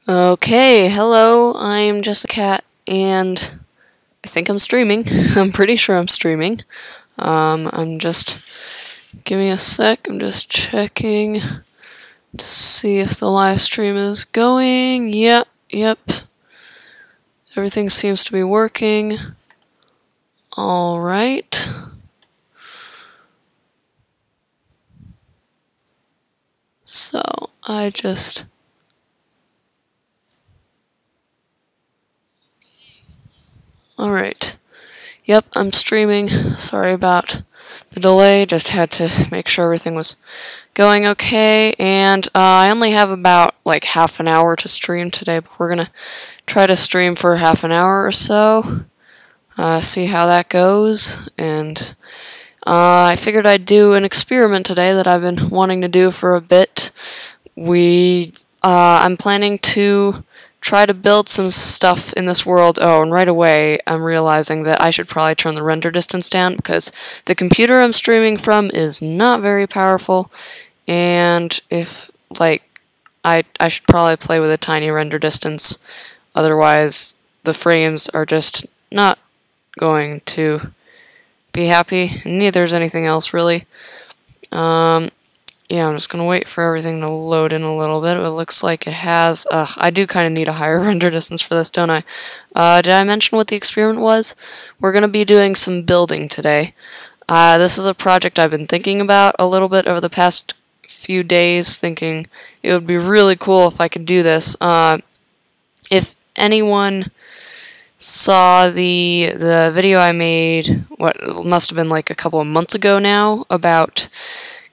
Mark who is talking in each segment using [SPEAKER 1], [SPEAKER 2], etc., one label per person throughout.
[SPEAKER 1] Okay, hello, I'm Just a Cat, and I think I'm streaming. I'm pretty sure I'm streaming. Give me a sec, I'm just checking to see if the live stream is going. Yep. Everything seems to be working. Alright. So, Alright. Yep, I'm streaming. Sorry about the delay, just had to make sure everything was going okay, and I only have about like half an hour to stream today, but we're gonna try to stream for half an hour or so, see how that goes, and I figured I'd do an experiment today that I've been wanting to do for a bit. I'm planning to try to build some stuff in this world. Oh, and right away I'm realizing that I should probably turn the render distance down because the computer I'm streaming from is not very powerful, and I should probably play with a tiny render distance, otherwise the frames are just not going to be happy, and neither is anything else really. Yeah, I'm just gonna wait for everything to load in a little bit. It looks like it has. I do kind of need a higher render distance for this, don't I? Did I mention what the experiment was? We're gonna be doing some building today. This is a project I've been thinking about a little bit over the past few days, thinking it would be really cool if I could do this. If anyone saw the video I made, what must have been like a couple of months ago now, about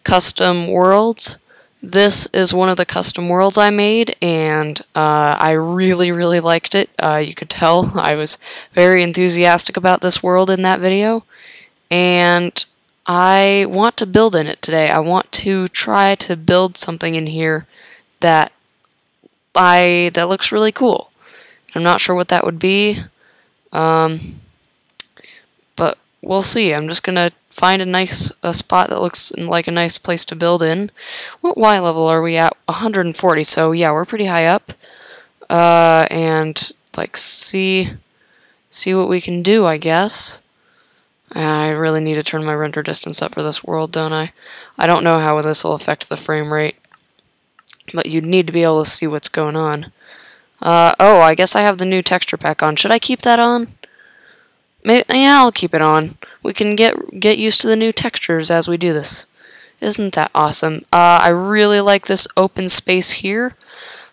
[SPEAKER 1] custom worlds. This is one of the custom worlds I made, and I really liked it. You could tell I was very enthusiastic about this world in that video, and I want to build in it today. I want to try to build something in here that looks really cool. I'm not sure what that would be, but we'll see. I'm just gonna find a spot that looks like a nice place to build in. What Y level are we at? 140, so yeah, we're pretty high up. And like see what we can do, I guess. I really need to turn my render distance up for this world, don't I? I don't know how this will affect the frame rate, but you'd need to be able to see what's going on. Oh, I guess I have the new texture pack on. Should I keep that on? Yeah, I'll keep it on. We can get used to the new textures as we do this. Isn't that awesome? I really like this open space here,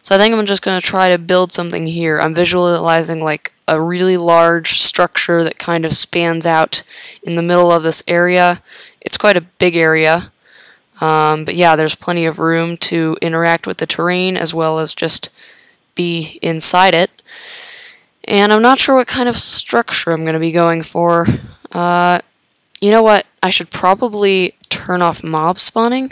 [SPEAKER 1] so I think I'm just going to try to build something here. I'm visualizing like a really large structure that kind of spans out in the middle of this area. It's quite a big area, but yeah, there's plenty of room to interact with the terrain as well as just be inside it. And I'm not sure what kind of structure I'm going to be going for. You know what? I should probably turn off mob spawning.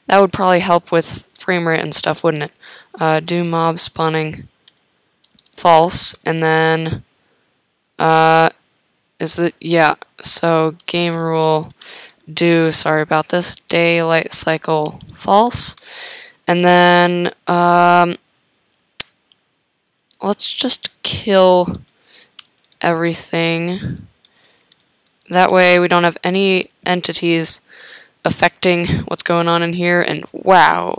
[SPEAKER 1] That would probably help with frame rate and stuff, wouldn't it? Do mob spawning false, and then, yeah, so game rule sorry about this, daylight cycle false, and then, let's just kill everything. That way we don't have any entities affecting what's going on in here. And wow,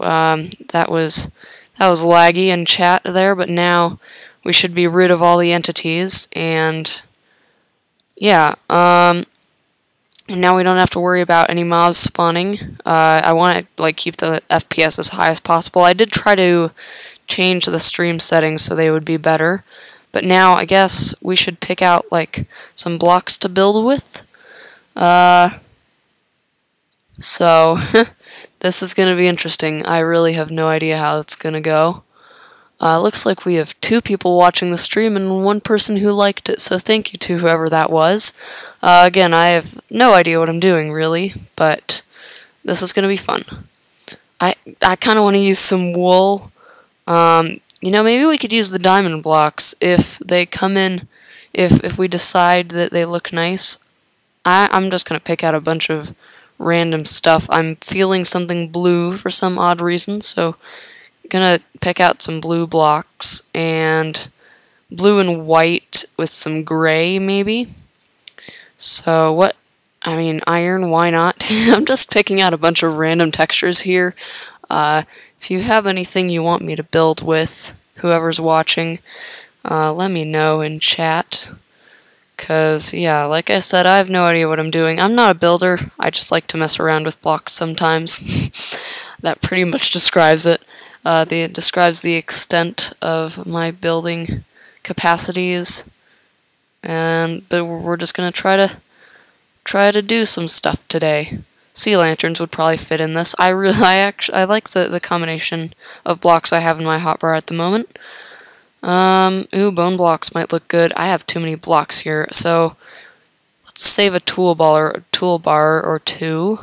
[SPEAKER 1] that was laggy in chat there, but now we should be rid of all the entities, and yeah, now we don't have to worry about any mobs spawning. I want to like keep the FPS as high as possible. I did try to change the stream settings so they would be better, but now I guess we should pick out like some blocks to build with. So this is gonna be interesting. I really have no idea how it's gonna go. Looks like we have 2 people watching the stream and 1 person who liked it, so thank you to whoever that was. Again, I have no idea what I'm doing really, but this is gonna be fun. I kind of want to use some wool. You know, maybe we could use the diamond blocks if they come in, if we decide that they look nice. I'm just gonna pick out a bunch of random stuff. I'm feeling something blue for some odd reason, so gonna pick out some blue blocks, and blue and white with some gray, maybe. So what, I mean, iron, why not? I'm just picking out a bunch of random textures here. If you have anything you want me to build with, whoever's watching, let me know in chat. Because, yeah, like I said, I have no idea what I'm doing. I'm not a builder. I just like to mess around with blocks sometimes. That pretty much describes it. It describes the extent of my building capacities. But we're just gonna try to do some stuff today. Sea lanterns would probably fit in this. I like the combination of blocks I have in my hotbar at the moment. Ooh, bone blocks might look good. I have too many blocks here, so let's save a toolbar or two.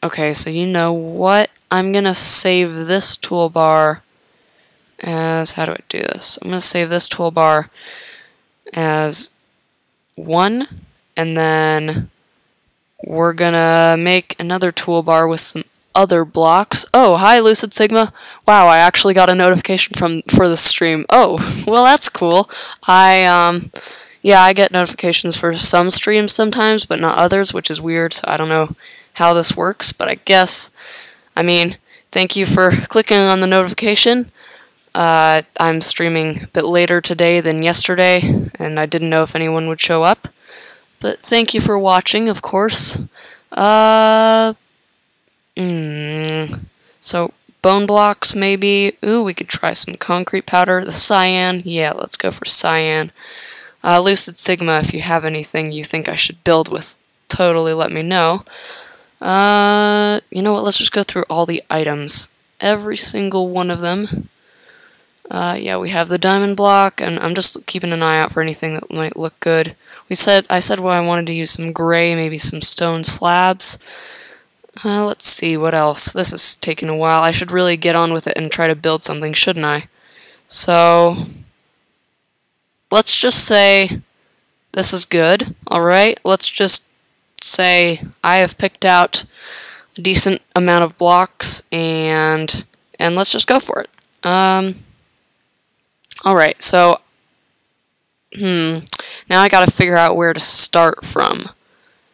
[SPEAKER 1] Okay, so you know what? I'm gonna save this toolbar as, how do I do this? I'm gonna save this toolbar as 1, and then we're gonna make another toolbar with some other blocks. Oh, hi Lucid Sigma. Wow, I actually got a notification for the stream. Oh, well that's cool. Yeah, I get notifications for some streams sometimes, but not others, which is weird, so I don't know how this works, but I guess, I mean, thank you for clicking on the notification. I'm streaming a bit later today than yesterday, and I didn't know if anyone would show up, but thank you for watching, of course. So, bone blocks, maybe. Ooh, we could try some concrete powder. The cyan. Yeah, let's go for cyan. Lucid Sigma, if you have anything you think I should build with, totally let me know. You know what? Let's just go through all the items. Every single one of them. Yeah, we have the diamond block, and I'm just keeping an eye out for anything that might look good. I said I wanted to use some gray, maybe some stone slabs. Let's see, what else? This is taking a while. I should really get on with it and try to build something, shouldn't I? So, let's just say this is good, alright? Let's just say I have picked out a decent amount of blocks, and let's just go for it. Alright, so, now I gotta figure out where to start from.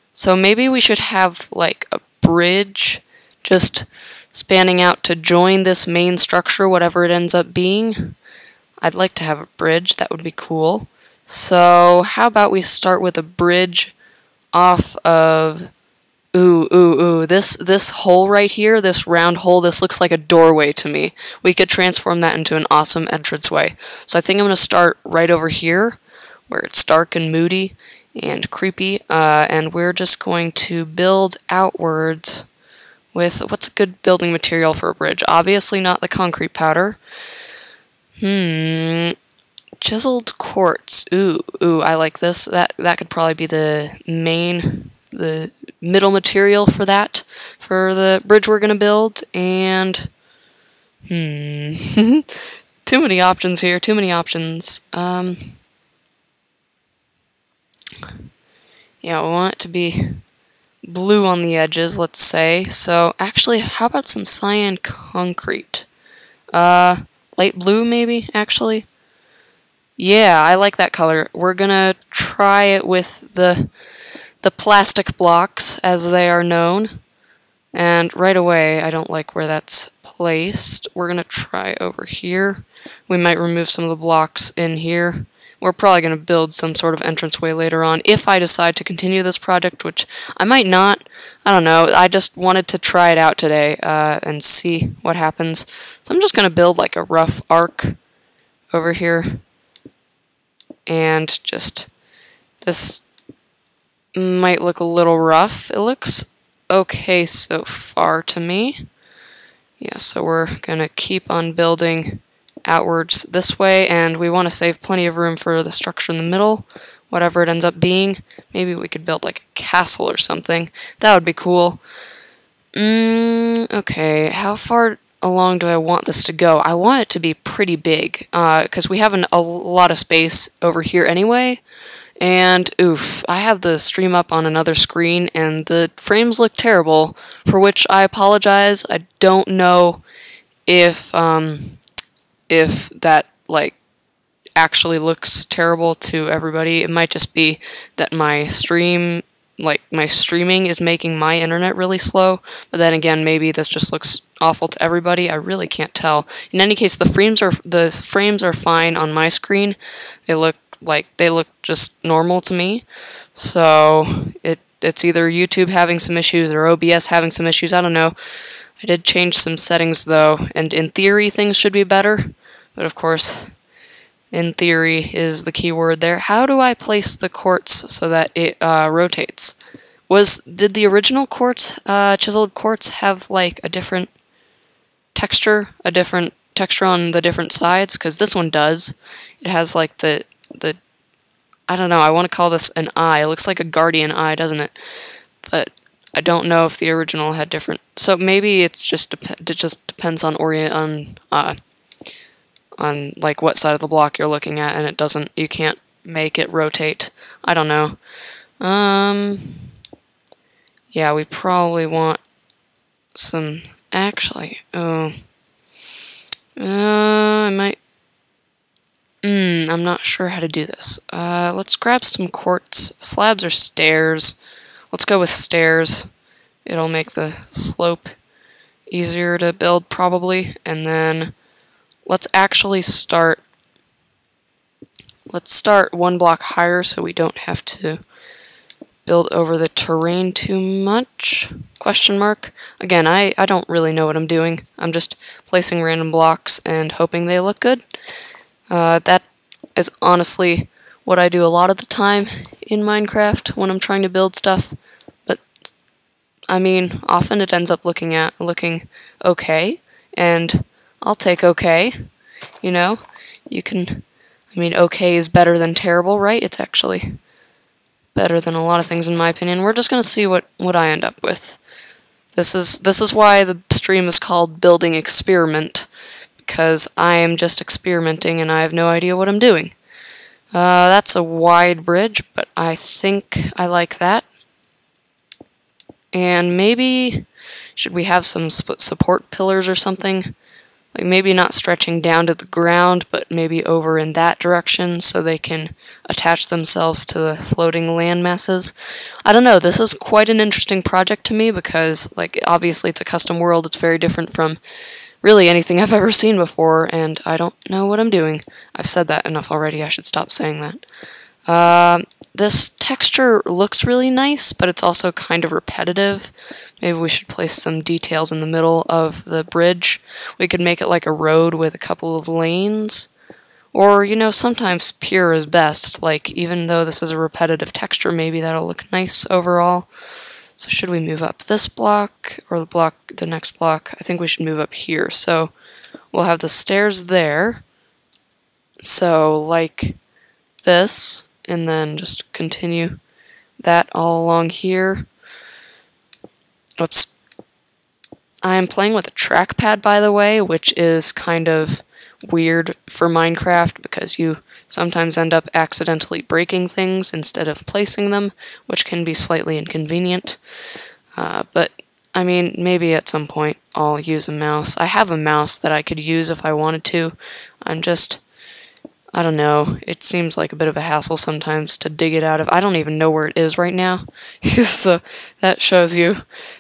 [SPEAKER 1] So maybe we should have, like, a bridge just spanning out to join this main structure, whatever it ends up being. I'd like to have a bridge, that would be cool. So how about we start with a bridge off of, this hole right here, this round hole, this looks like a doorway to me. We could transform that into an awesome entranceway. So I think I'm going to start right over here, where it's dark and moody and creepy, and we're just going to build outwards with, what's a good building material for a bridge? Obviously not the concrete powder. Chiseled quartz. Ooh, I like this. That could probably be the middle material for that, for the bridge we're gonna build, and too many options here, too many options. Yeah, we want it to be blue on the edges, let's say. So, actually, how about some cyan concrete? Light blue, maybe, actually? Yeah, I like that color. We're gonna try it with the plastic blocks, as they are known. And right away, I don't like where that's placed. We're gonna try over here. We might remove some of the blocks in here. We're probably going to build some sort of entranceway later on, if I decide to continue this project, which I might not. I don't know. I just wanted to try it out today and see what happens. So I'm just going to build like a rough arc over here. And just, this might look a little rough. It looks okay so far to me. Yeah, so we're going to keep on building outwards this way, and we want to save plenty of room for the structure in the middle, whatever it ends up being. Maybe we could build like a castle or something. That would be cool. Okay, how far along do I want this to go? I want it to be pretty big, because we have a lot of space over here anyway, And oof, I have the stream up on another screen and the frames look terrible, for which I apologize. I don't know if that like actually looks terrible to everybody. It might just be that my streaming is making my internet really slow, but then again, maybe this just looks awful to everybody. I really can't tell. In any case, the frames are fine on my screen. They look just normal to me. So it's either YouTube having some issues or OBS having some issues. I don't know. I did change some settings though, and in theory things should be better, but of course, in theory is the key word there. How do I place the quartz so that it rotates? Did the original quartz, chiseled quartz, have like a different texture on the different sides? Because this one does. It has like the I don't know, I want to call this an eye. It looks like a guardian eye, doesn't it? But I don't know if the original had different. So maybe it just depends on like what side of the block you're looking at, and you can't make it rotate. I don't know. Yeah, we probably want some, actually, I'm not sure how to do this. Let's grab some quartz. Slabs or stairs? Let's go with stairs. It'll make the slope easier to build, probably. And then let's actually start. Let's start one block higher so we don't have to build over the terrain too much? Question mark. Again, I don't really know what I'm doing. I'm just placing random blocks and hoping they look good. That is honestly what I do a lot of the time in Minecraft when I'm trying to build stuff. But I mean, often it ends up looking okay, and I'll take okay. You know, okay is better than terrible, right? It's actually better than a lot of things in my opinion. We're just gonna see what I end up with. This is why the stream is called Building Experiment, because I am just experimenting and I have no idea what I'm doing. That's a wide bridge, but I think I like that. And maybe, should we have some support pillars or something? Like maybe not stretching down to the ground, but maybe over in that direction so they can attach themselves to the floating land masses. I don't know, this is quite an interesting project to me because, like, obviously it's a custom world. It's very different from really anything I've ever seen before, and I don't know what I'm doing. I've said that enough already. I should stop saying that. This texture looks really nice, but it's also kind of repetitive. Maybe we should place some details in the middle of the bridge. We could make it like a road with a couple of lanes. Or, you know, sometimes pure is best. Like, even though this is a repetitive texture, maybe that'll look nice overall. So should we move up this block, or the next block? I think we should move up here. So we'll have the stairs there. So, like this. And then just continue that all along here. Oops. I am playing with a trackpad, by the way, which is kind of weird for Minecraft because you sometimes end up accidentally breaking things instead of placing them, which can be slightly inconvenient. But, I mean, maybe at some point I'll use a mouse. I have a mouse that I could use if I wanted to. I don't know, it seems like a bit of a hassle sometimes to dig it out of. I don't even know where it is right now. So that shows you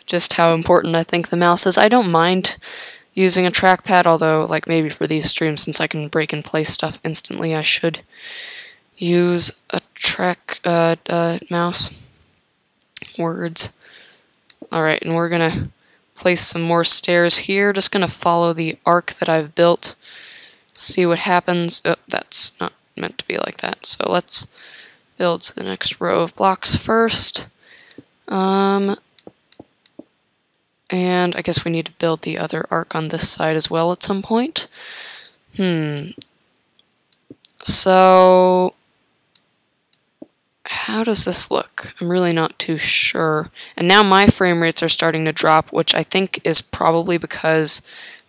[SPEAKER 1] just how important I think the mouse is. I don't mind using a trackpad, although, like, maybe for these streams, since I can break and place stuff instantly, I should use a mouse. Words. Alright, and we're gonna place some more stairs here. Just gonna follow the arc that I've built. See what happens. Oh, that's not meant to be like that. So let's build the next row of blocks first. And I guess we need to build the other arc on this side as well at some point. So how does this look? I'm really not too sure. And now my frame rates are starting to drop, which I think is probably because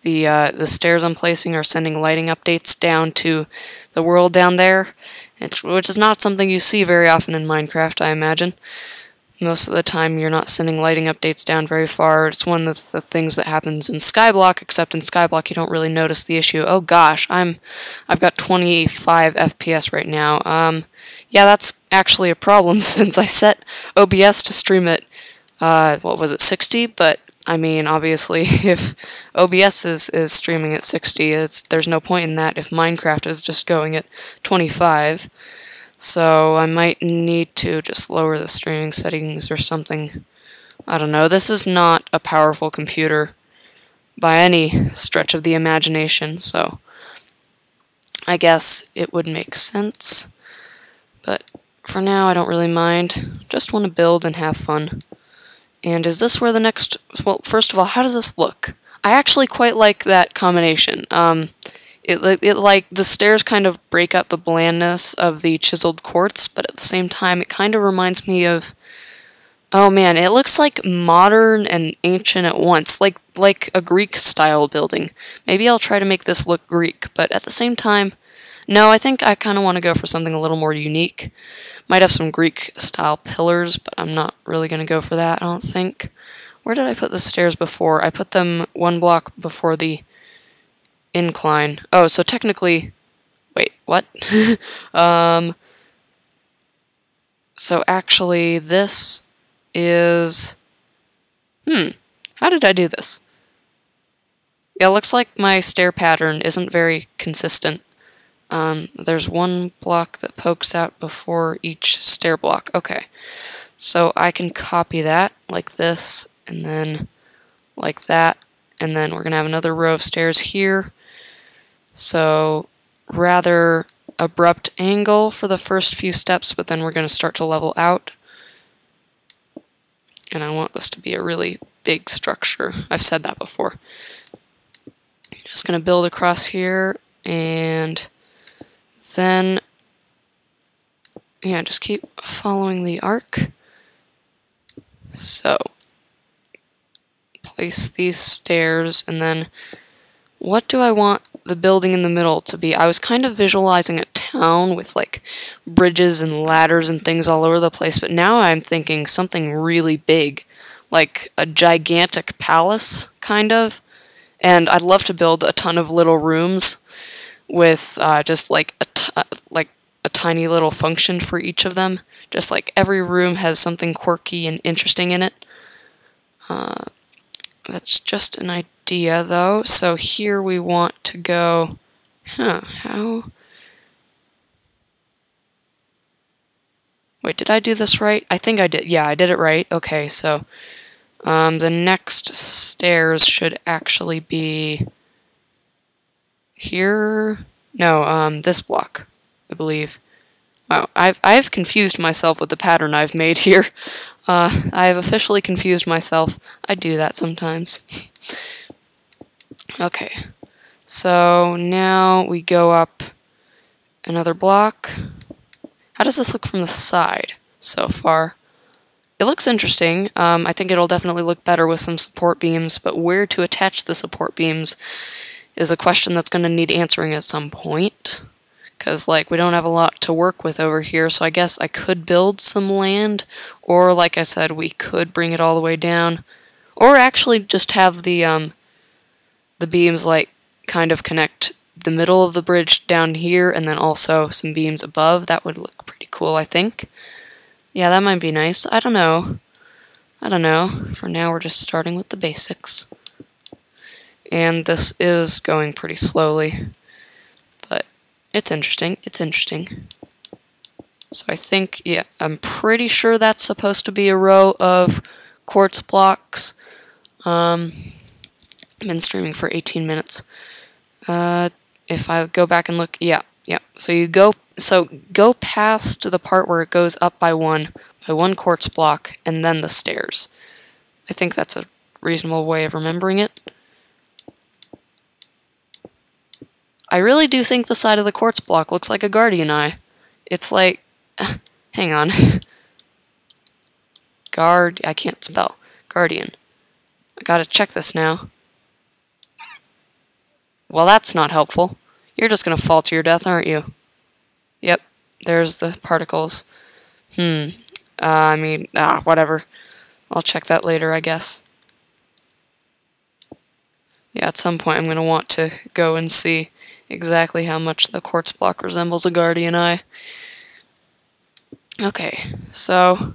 [SPEAKER 1] the stairs I'm placing are sending lighting updates down to the world down there, which is not something you see very often in Minecraft, I imagine. Most of the time you're not sending lighting updates down very far. It's one of the things that happens in Skyblock, except in Skyblock you don't really notice the issue. Oh gosh, I've got 25 FPS right now. Yeah, that's actually a problem since I set OBS to stream at, what was it, 60? But, I mean, obviously, if OBS is streaming at 60, there's no point in that if Minecraft is just going at 25. So I might need to just lower the streaming settings or something. I don't know. This is not a powerful computer by any stretch of the imagination, so I guess it would make sense. But for now, I don't really mind. Just want to build and have fun. And is this where the next... Well, first of all, how does this look? I actually quite like that combination. It like the stairs kind of break up the blandness of the chiseled quartz, but at the same time it kind of reminds me of, oh man, it looks like modern and ancient at once, like a Greek style building. Maybe I'll try to make this look Greek, but at the same time, no, I think I kind of want to go for something a little more unique. Might have some Greek style pillars, but I'm not really going to go for that, I don't think. Where did I put the stairs before? I put them one block before the incline. Oh, so technically... Wait, what? So actually, this is... How did I do this? Yeah, it looks like my stair pattern isn't very consistent. There's one block that pokes out before each stair block. Okay. So I can copy that, like this, and then like that, and then we're going to have another row of stairs here. So, rather abrupt angle for the first few steps, but then we're going to start to level out. And I want this to be a really big structure. I've said that before. Just going to build across here, and then, yeah, just keep following the arc. So, place these stairs, and then what do I want the building in the middle to be? I was kind of visualizing a town with like bridges and ladders and things all over the place, but now I'm thinking something really big, like a gigantic palace, kind of. And I'd love to build a ton of little rooms with just like a tiny little function for each of them. Just like every room has something quirky and interesting in it. That's just an idea, though. So here we want to go... how... Wait, did I do this right? I think I did. Yeah, I did it right. Okay, so... the next stairs should actually be... here... No, this block, I believe. Wow, I've confused myself with the pattern I've made here. I've officially confused myself. I do that sometimes. Okay, so now we go up another block. How does this look from the side so far? It looks interesting. I think it'll definitely look better with some support beams, but where to attach the support beams is a question that's going to need answering at some point. Because, like, we don't have a lot to work with over here, so I guess I could build some land, or, like I said, we could bring it all the way down, or actually just have the beams, like, kind of connect the middle of the bridge down here, and then also some beams above. That would look pretty cool, I think. Yeah, that might be nice. I don't know. For now, we're just starting with the basics. And this is going pretty slowly. It's interesting. So I think, yeah, I'm pretty sure that's supposed to be a row of quartz blocks. I've been streaming for 18 minutes. If I go back and look, yeah. So go past the part where it goes up by one quartz block, and then the stairs. I think that's a reasonable way of remembering it. I really do think the side of the quartz block looks like a guardian eye. It's like, Hang on. I can't spell. Guardian. I gotta check this now. Well, that's not helpful. You're just gonna fall to your death, aren't you? Yep, there's the particles. Whatever. I'll check that later, I guess. Yeah, at some point I'm gonna want to go and see exactly how much the quartz block resembles a guardian eye. Okay, so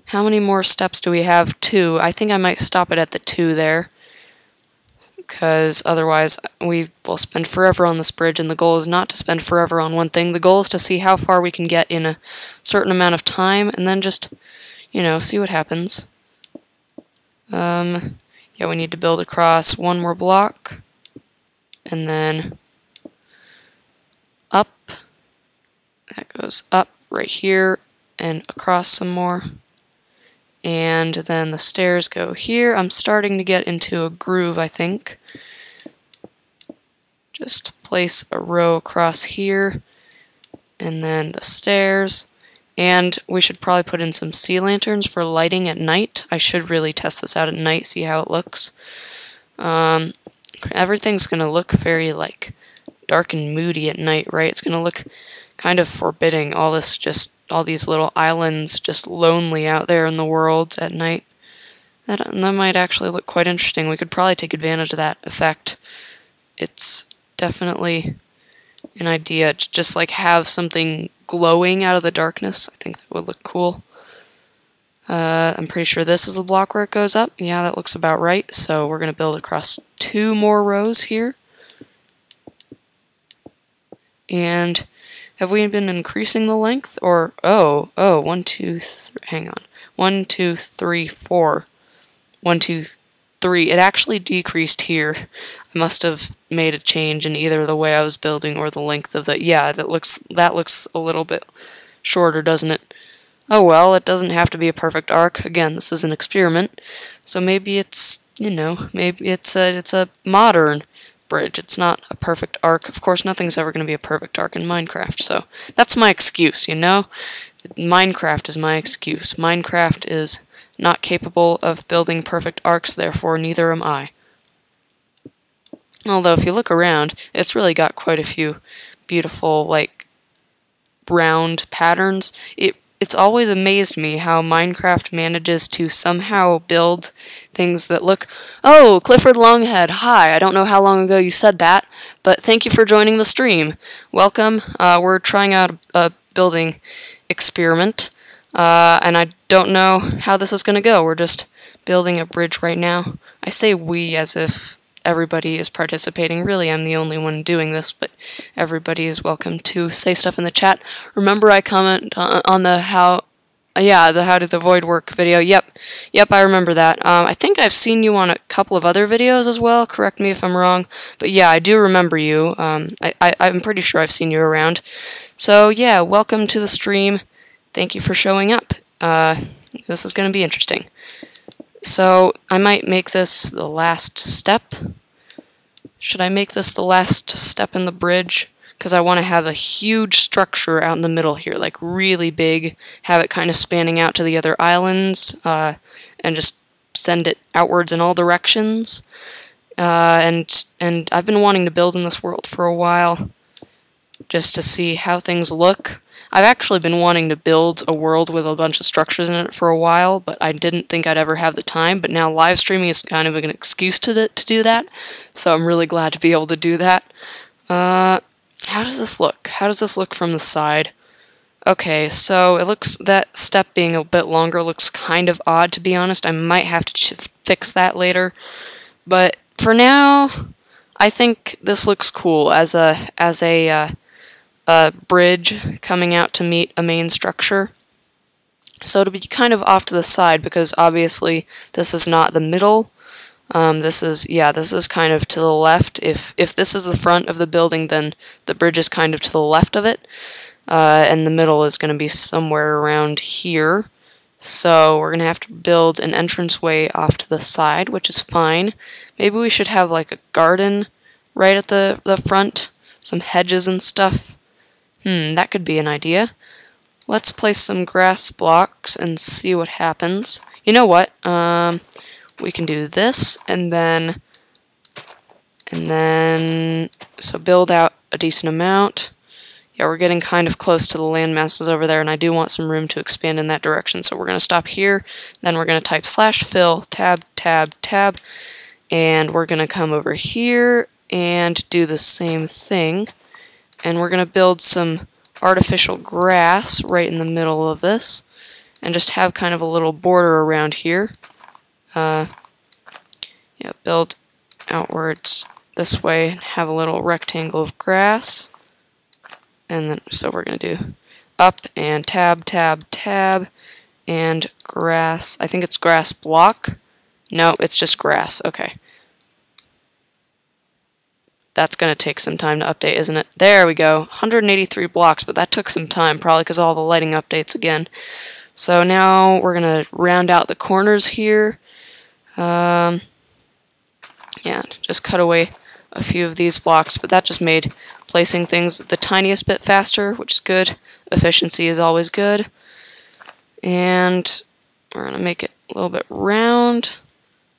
[SPEAKER 1] how many more steps do we have? 2. I think I might stop it at the 2 there, because otherwise we will spend forever on this bridge, and the goal is not to spend forever on one thing. The goal is to see how far we can get in a certain amount of time, and then just, see what happens. Yeah, we need to build across 1 more block, and then up. That goes up right here, and across some more. And then the stairs go here. I'm starting to get into a groove, I think. Just place a row across here, and then the stairs. And we should probably put in some sea lanterns for lighting at night. I should really test this out at night, see how it looks. Everything's gonna look very, dark and moody at night, right? It's gonna look kind of forbidding, all these little islands just lonely out there in the world at night. That might actually look quite interesting. We could probably take advantage of that effect. It's definitely an idea to just have something glowing out of the darkness. I think that would look cool. I'm pretty sure this is a block where it goes up. Yeah, that looks about right. So we're going to build across 2 more rows here. And have we been increasing the length? Or, 1, 2, 3, hang on. 1, 2, 3, 4. 1, 2, 3. It actually decreased here. I must have made a change in either the way I was building or the length of the... Yeah, that looks a little bit shorter, doesn't it? Oh well, it doesn't have to be a perfect arc. Again, this is an experiment. So maybe it's, maybe it's a modern bridge. It's not a perfect arc. Of course, nothing's ever going to be a perfect arc in Minecraft, so that's my excuse, Minecraft is my excuse. Minecraft is not capable of building perfect arcs, therefore neither am I. Although, if you look around, it's really got quite a few beautiful, round patterns. It's always amazed me how Minecraft manages to somehow build things that look... Oh, Clifford Longhead, hi, I don't know how long ago you said that, but thank you for joining the stream. Welcome. We're trying out a building experiment, and I don't know how this is going to go. We're just building a bridge right now. I say we as if everybody is participating. Really, I'm the only one doing this, but everybody is welcome to say stuff in the chat. Remember, I comment on the how did the void work video. Yep, I remember that. I think I've seen you on a couple of other videos as well. Correct me if I'm wrong, but yeah, I do remember you. I'm pretty sure I've seen you around. So yeah, welcome to the stream. Thank you for showing up. This is going to be interesting. So, I might make this the last step. Should I make this the last step in the bridge? Because I want to have a huge structure out in the middle here, really big, have it kind of spanning out to the other islands, and just send it outwards in all directions. And I've been wanting to build in this world for a while, just to see how things look. I've actually been wanting to build a world with a bunch of structures in it for a while, but I didn't think I'd ever have the time, but now live streaming is kind of an excuse to do that, so I'm really glad to be able to do that. How does this look? How does this look from the side? Okay, so it looks, that step being a bit longer looks kind of odd, to be honest. I might have to fix that later, but for now, I think this looks cool as a bridge coming out to meet a main structure. So it'll be kind of off to the side because obviously this is not the middle. This is kind of to the left. If this is the front of the building, then the bridge is kind of to the left of it. And the middle is going to be somewhere around here. So we're going to have to build an entranceway off to the side, which is fine. Maybe we should have a garden right at the front, some hedges and stuff. That could be an idea. Let's place some grass blocks and see what happens. You know what? We can do this, and then so build out a decent amount. Yeah, we're getting kind of close to the land masses over there, and I do want some room to expand in that direction. So we're going to stop here, then we're going to type /fill, tab, tab, tab, and we're going to come over here and do the same thing. And we're going to build some artificial grass right in the middle of this, and just have kind of a little border around here. Yeah, build outwards this way and have a little rectangle of grass. And then, so we're going to do up and tab, tab, tab, and grass. I think it's grass block. No, it's just grass. Okay. That's going to take some time to update, isn't it? There we go. 183 blocks, but that took some time, probably because all the lighting updates again. So now we're going to round out the corners here. Yeah, just cut away a few of these blocks, but that just made placing things the tiniest bit faster, which is good. Efficiency is always good. And we're going to make it a little bit round.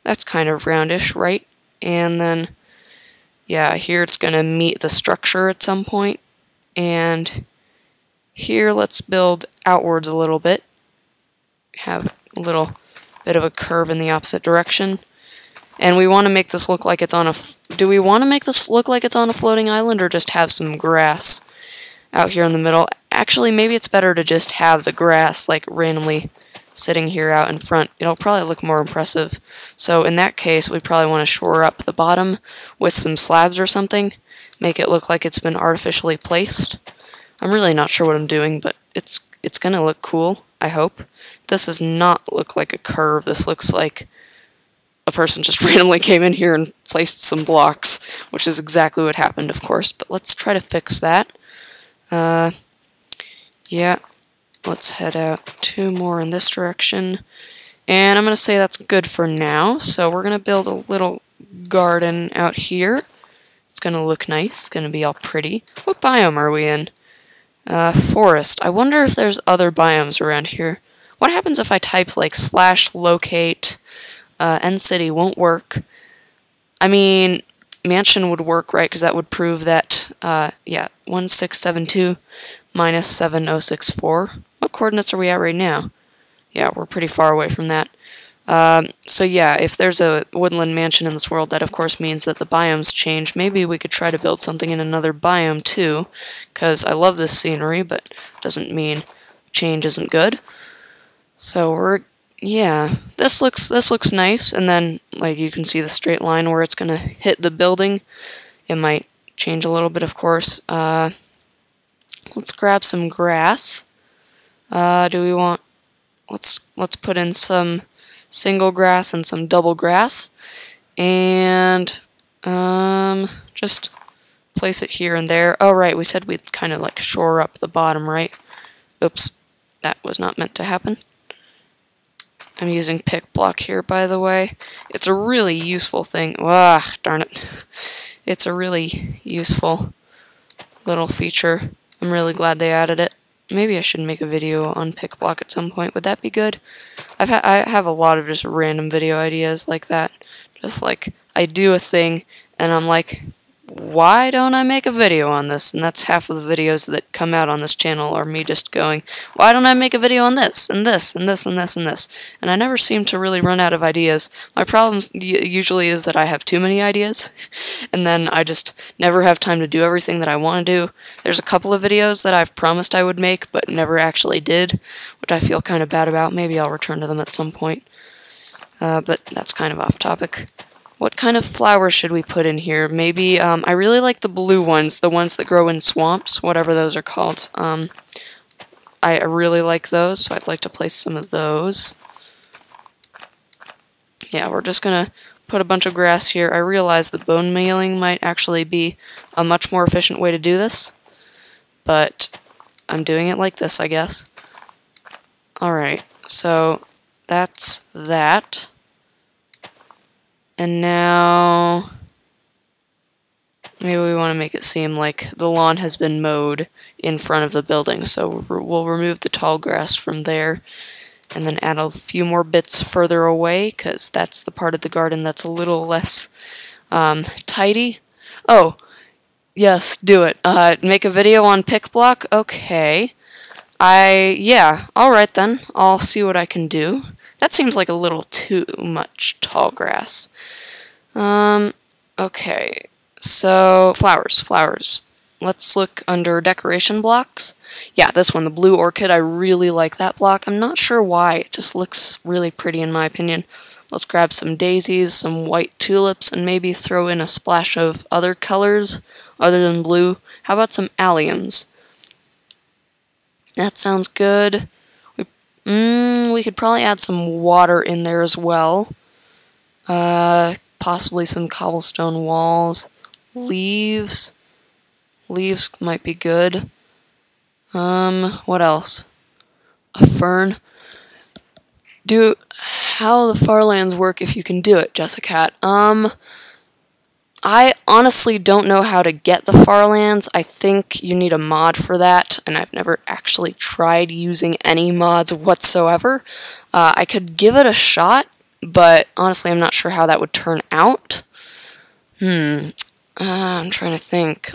[SPEAKER 1] That's kind of roundish, right? And then, yeah, here it's going to meet the structure at some point. And here, let's build outwards a little bit. Have a little bit of a curve in the opposite direction. And we want to make this look like it's on a... Do we want to make this look like it's on a floating island, or just have some grass out here in the middle? Actually, maybe it's better to just have the grass, like, randomly sitting here out in front. It'll probably look more impressive. So in that case, we probably want to shore up the bottom with some slabs or something. Make it look like it's been artificially placed. I'm really not sure what I'm doing, but it's going to look cool, I hope. This does not look like a curve. This looks like a person just randomly came in here and placed some blocks, which is exactly what happened, of course. But let's try to fix that. Yeah, let's head out 2 more in this direction. And I'm going to say that's good for now. So we're going to build a little garden out here. It's going to look nice. It's going to be all pretty. What biome are we in? Forest. I wonder if there's other biomes around here. What happens if I type like /locate... End city won't work. I mean, mansion would work, right? Because that would prove that, yeah, 1672 minus 7064. What coordinates are we at right now? Yeah, we're pretty far away from that. So yeah, if there's a woodland mansion in this world, that of course means that the biomes change. Maybe we could try to build something in another biome too, because I love this scenery, but doesn't mean change isn't good. So yeah, this looks nice, and then like you can see the straight line where it's gonna hit the building. It might change a little bit, of course. Let's grab some grass. Do we want? Let's put in some single grass and some double grass, and just place it here and there. Oh right, we said we'd kind of like shore up the bottom, right? Oops, that was not meant to happen. I'm using pick block here, by the way. It's a really useful thing. Ah, darn it. It's a really useful little feature. I'm really glad they added it. Maybe I should make a video on pick block at some point. Would that be good? I have a lot of just random video ideas like that. Just like, I do a thing, and I'm like, why don't I make a video on this? And that's half of the videos that come out on this channel are me just going, why don't I make a video on this, and this, and this, and this, and this? And I never seem to really run out of ideas. My problem usually is that I have too many ideas, and then I just never have time to do everything that I want to do. There's a couple of videos that I've promised I would make, but never actually did, which I feel kind of bad about. Maybe I'll return to them at some point. But that's kind of off topic. What kind of flowers should we put in here? Maybe, I really like the blue ones, the ones that grow in swamps, whatever those are called. I really like those, so I'd like to place some of those. Yeah, we're just gonna put a bunch of grass here. I realize that bone mailing might actually be a much more efficient way to do this, but I'm doing it like this, I guess. Alright, so that's that. And now, maybe we want to make it seem like the lawn has been mowed in front of the building, so we'll remove the tall grass from there, and then add a few more bits further away, because that's the part of the garden that's a little less tidy. Oh, yes, do it. Make a video on pick block? Okay. Yeah, alright then. I'll see what I can do. That seems like a little too much tall grass. Okay. So, flowers. Let's look under decoration blocks. Yeah, this one, the blue orchid, I really like that block. I'm not sure why, it just looks really pretty in my opinion. Let's grab some daisies, some white tulips, and maybe throw in a splash of other colors other than blue. How about some alliums? That sounds good. We could probably add some water in there as well. Possibly some cobblestone walls. Leaves. Leaves might be good. What else? A fern. How the Farlands work if you can do it, Jessica. I honestly don't know how to get the Farlands. I think you need a mod for that, and I've never actually tried using any mods whatsoever. I could give it a shot, but honestly I'm not sure how that would turn out. I'm trying to think,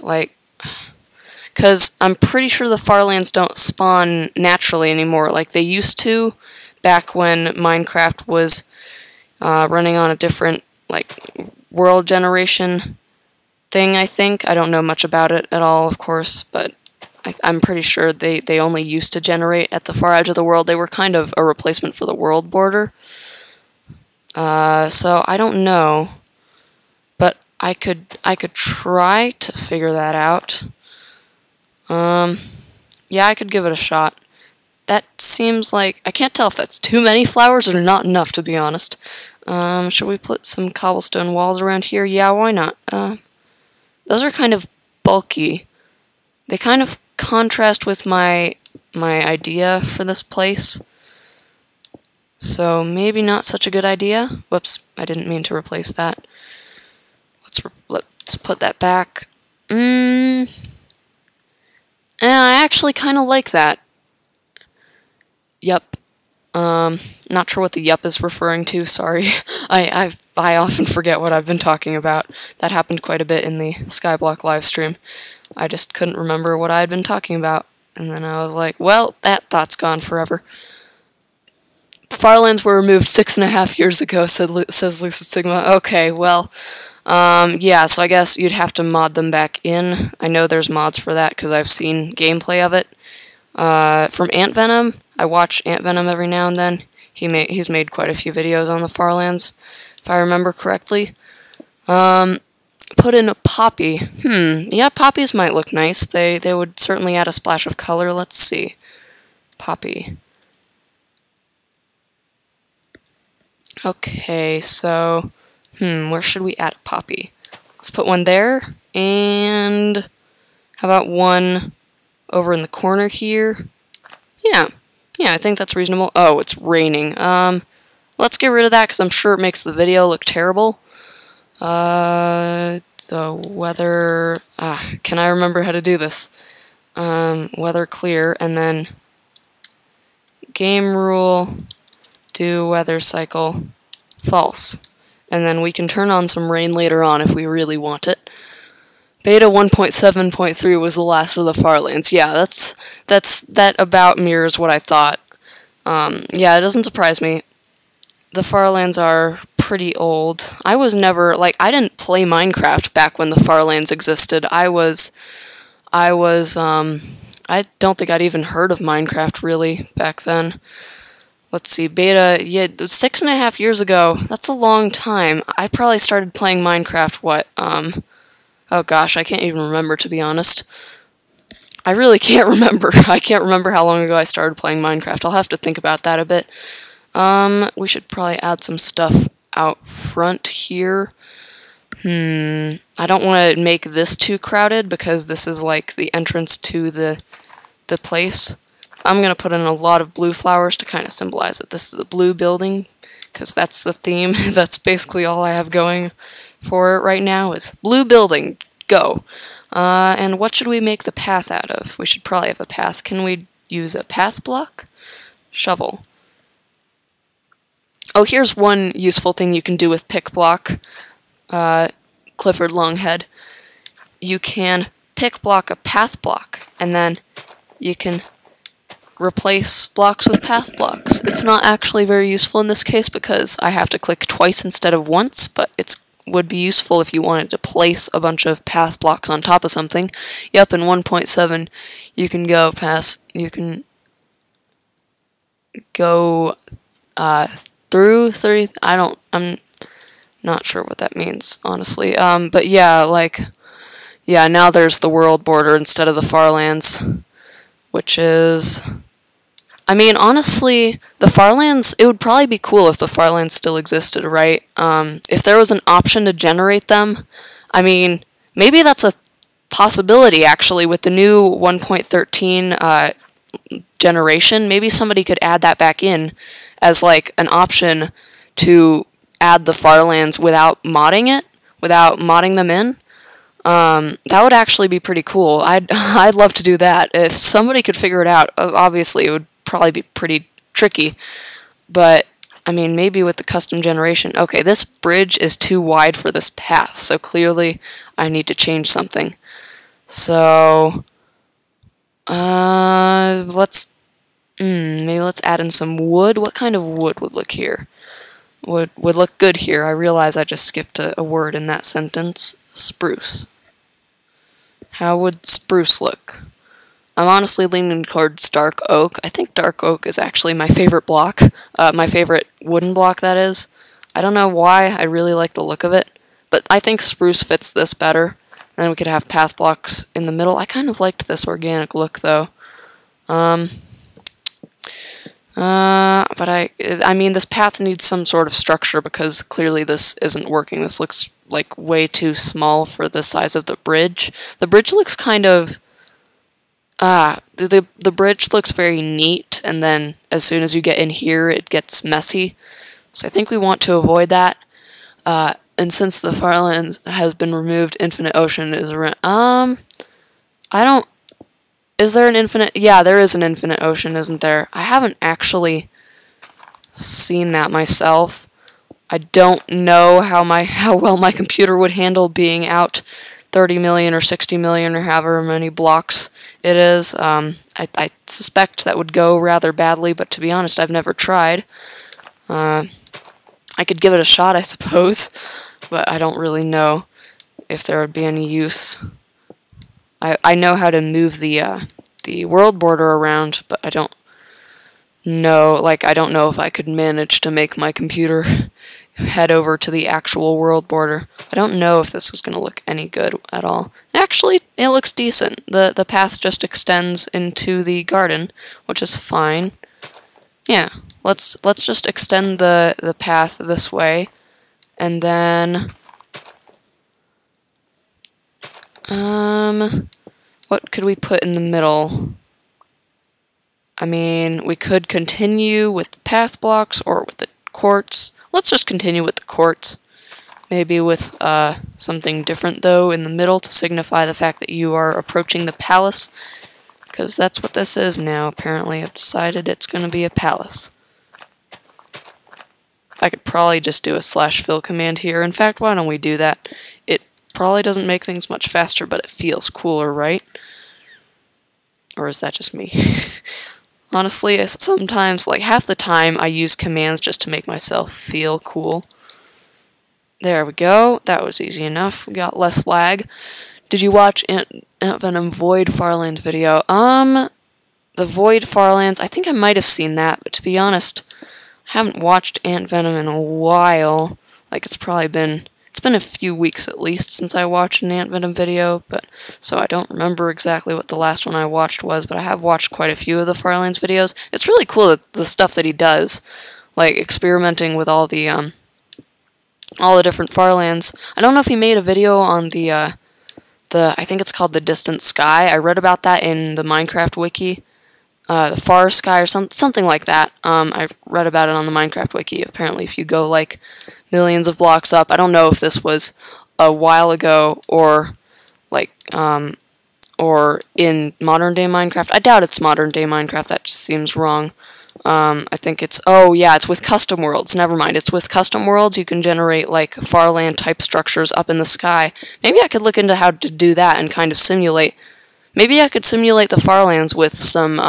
[SPEAKER 1] because I'm pretty sure the Farlands don't spawn naturally anymore like they used to back when Minecraft was running on a different, world generation thing, I think. I don't know much about it at all, of course, but I'm pretty sure they only used to generate at the far edge of the world. They were kind of a replacement for the world border. So I don't know, but I could try to figure that out. Yeah, I could give it a shot. That seems like... I can't tell if that's too many flowers or not enough, to be honest. Should we put some cobblestone walls around here? Yeah, why not? Those are kind of bulky. They kind of contrast with my idea for this place. So maybe not such a good idea. Whoops, I didn't mean to replace that. Let's put that back. I actually kind of like that. Yup. Not sure what the yup is referring to, sorry. I often forget what I've been talking about. That happened quite a bit in the Skyblock livestream. I just couldn't remember what I had been talking about. And then I was like, well, that thought's gone forever. Farlands were removed 6.5 years ago, says Lucid Sigma. Okay, well, yeah, so I guess you'd have to mod them back in. I know there's mods for that because I've seen gameplay of it. From Ant Venom, I watch Ant Venom every now and then. He's made quite a few videos on the Farlands, if I remember correctly. Put in a poppy. Yeah, poppies might look nice. They would certainly add a splash of color. Let's see. Poppy. Okay, so, where should we add a poppy? Let's put one there, and how about one over in the corner here? Yeah, I think that's reasonable. Oh, it's raining. Let's get rid of that because I'm sure it makes the video look terrible. The weather... can I remember how to do this? Weather clear, and then game rule, do weather cycle, false. And then we can turn on some rain later on if we really want it. Beta 1.7.3 was the last of the Farlands. Yeah, that about mirrors what I thought. Yeah, it doesn't surprise me. The Farlands are pretty old. I was never, I didn't play Minecraft back when the Farlands existed. I don't think I'd even heard of Minecraft, really, back then. Let's see, beta, yeah, 6.5 years ago. That's a long time. I probably started playing Minecraft, oh gosh, I can't even remember, to be honest. I really can't remember. I can't remember how long ago I started playing Minecraft. I'll have to think about that a bit. We should probably add some stuff out front here. I don't want to make this too crowded because this is like the entrance to the place. I'm going to put in a lot of blue flowers to kind of symbolize that this is a blue building, because that's the theme. That's basically all I have going for it right now is blue building. go. And what should we make the path out of? We should probably have a path. Can we use a path block? Shovel. Oh, here's one useful thing you can do with pick block. Clifford Longhead. You can pick block a path block, and then you can replace blocks with path blocks. It's not actually very useful in this case because I have to click twice instead of once, but it would be useful if you wanted to place a bunch of path blocks on top of something. Yep, in 1.7 you can go through 30. I'm not sure what that means, honestly. But yeah, now there's the world border instead of the Farlands, which is, I mean, honestly, the Farlands, it would probably be cool if the Farlands still existed, right? If there was an option to generate them, I mean, maybe that's a possibility, actually, with the new 1.13 generation. Maybe somebody could add that back in as, like, an option to add the Farlands without modding them in. That would actually be pretty cool. I'd love to do that. If somebody could figure it out, obviously it would probably be pretty tricky, but I mean, maybe with the custom generation. Okay, this bridge is too wide for this path, so clearly I need to change something. So, maybe let's add in some wood. What kind of wood would look here? Would look good here. I realize I just skipped a word in that sentence. Spruce. How would spruce look? I'm honestly leaning towards dark oak. I think dark oak is actually my favorite block. My favorite wooden block, that is. I don't know why, I really like the look of it, but I think spruce fits this better. And then we could have path blocks in the middle. I kind of liked this organic look, though. But I mean, this path needs some sort of structure because clearly this isn't working. This looks like way too small for the size of the bridge. The bridge looks kind of, the bridge looks very neat, and then as soon as you get in here, it gets messy. So I think we want to avoid that. And since the Farlands has been removed, Infinite Ocean is around. Is there an infinite? Yeah, there is an Infinite Ocean, isn't there? I haven't actually seen that myself. I don't know how well my computer would handle being out 30 million or 60 million or however many blocks it is. I suspect that would go rather badly, but to be honest, I've never tried. I could give it a shot, I suppose, but I don't really know if there would be any use. I know how to move the world border around, but I don't know if I could manage to make my computer head over to the actual world border. I don't know if this is going to look any good at all. Actually, it looks decent. The path just extends into the garden, which is fine. Yeah, let's just extend the path this way, and then what could we put in the middle? I mean, we could continue with the path blocks or with the quartz. Let's just continue with the quartz. Maybe with something different, though, in the middle to signify the fact that you are approaching the palace. Because that's what this is now, apparently. I've decided it's going to be a palace. I could probably just do a /fill command here. In fact, why don't we do that? It probably doesn't make things much faster, but it feels cooler, right? Or is that just me? Honestly, sometimes, like half the time, I use commands just to make myself feel cool. There we go. That was easy enough. We got less lag. Did you watch Ant Venom Void Farland video? The Void Farlands, I think I might have seen that, but to be honest, I haven't watched Ant Venom in a while. Like, it's been a few weeks at least since I watched an Ant Venom video, but so I don't remember exactly what the last one I watched was, but I have watched quite a few of the Farlands videos. It's really cool the stuff that he does, like experimenting with all the different Farlands. I don't know if he made a video on the I think it's called the Distant Sky. I read about that in the Minecraft wiki. The Far Sky or something like that. I read about it on the Minecraft wiki. Apparently, if you go like millions of blocks up, I don't know if this was a while ago or like, or in modern day Minecraft. I doubt it's modern day Minecraft, that just seems wrong. I think it's, oh yeah, it's with custom worlds, never mind, it's with custom worlds. You can generate like Farland type structures up in the sky. Maybe I could look into how to do that and kind of simulate. Maybe I could simulate the Farlands with some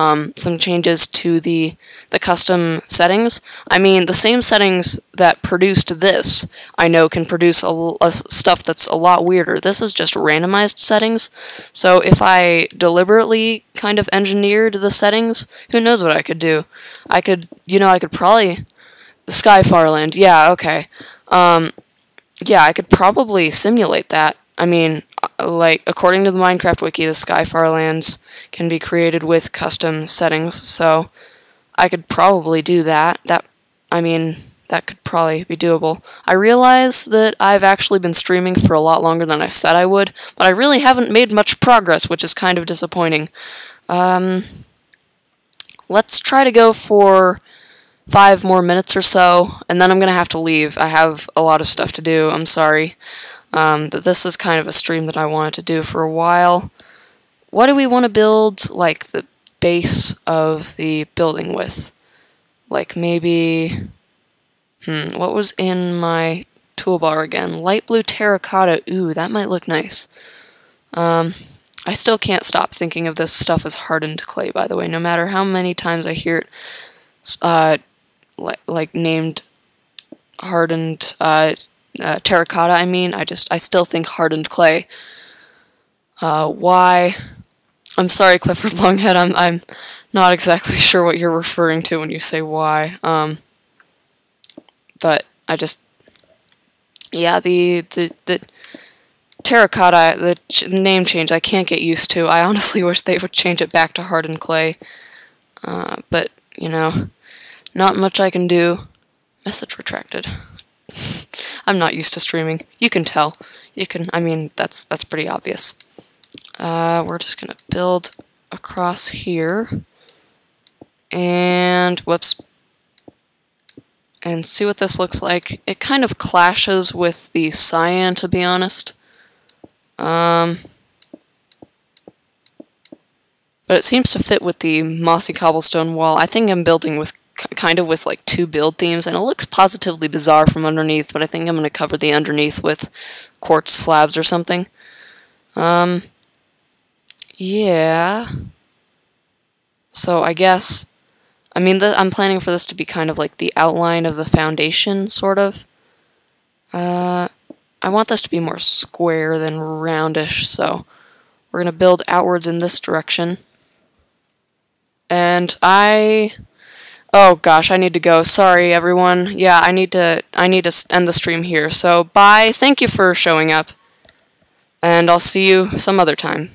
[SPEAKER 1] changes to the custom settings. I mean, the same settings that produced this, I know can produce stuff that's a lot weirder. This is just randomized settings, so if I deliberately kind of engineered the settings, who knows what I could do. I could probably... Sky Farland, yeah, okay. Yeah, I could probably simulate that. I mean, like, according to the Minecraft wiki, the Sky Farlands can be created with custom settings, so I could probably do that. That could probably be doable. I realize that I've actually been streaming for a lot longer than I said I would, but I really haven't made much progress, which is kind of disappointing. Let's try to go for 5 more minutes or so, and then I'm gonna have to leave. I have a lot of stuff to do, I'm sorry. But this is kind of a stream that I wanted to do for a while. What do we want to build, like, the base of the building with? Like, maybe... what was in my toolbar again? Light blue terracotta. Ooh, that might look nice. I still can't stop thinking of this stuff as hardened clay, by the way, no matter how many times I hear it, like, named hardened, terracotta, I mean. I still think hardened clay. Why? I'm sorry, Clifford Longhead, I'm not exactly sure what you're referring to when you say why. But I just... Yeah, the terracotta, the name change, I can't get used to. I honestly wish they would change it back to hardened clay. But, you know, not much I can do. Message retracted. I'm not used to streaming. You can tell. I mean, that's pretty obvious. We're just gonna build across here. And, whoops. And see what this looks like. It kind of clashes with the cyan, to be honest. But it seems to fit with the mossy cobblestone wall. I think I'm building with kind of with like 2 build themes, and it looks positively bizarre from underneath, but I think I'm going to cover the underneath with quartz slabs or something. Yeah. So I guess, I mean, I'm planning for this to be kind of like the outline of the foundation, sort of. I want this to be more square than roundish, so we're going to build outwards in this direction. And oh gosh, I need to go. Sorry, everyone. Yeah, I need to end the stream here. So, bye. Thank you for showing up. And I'll see you some other time.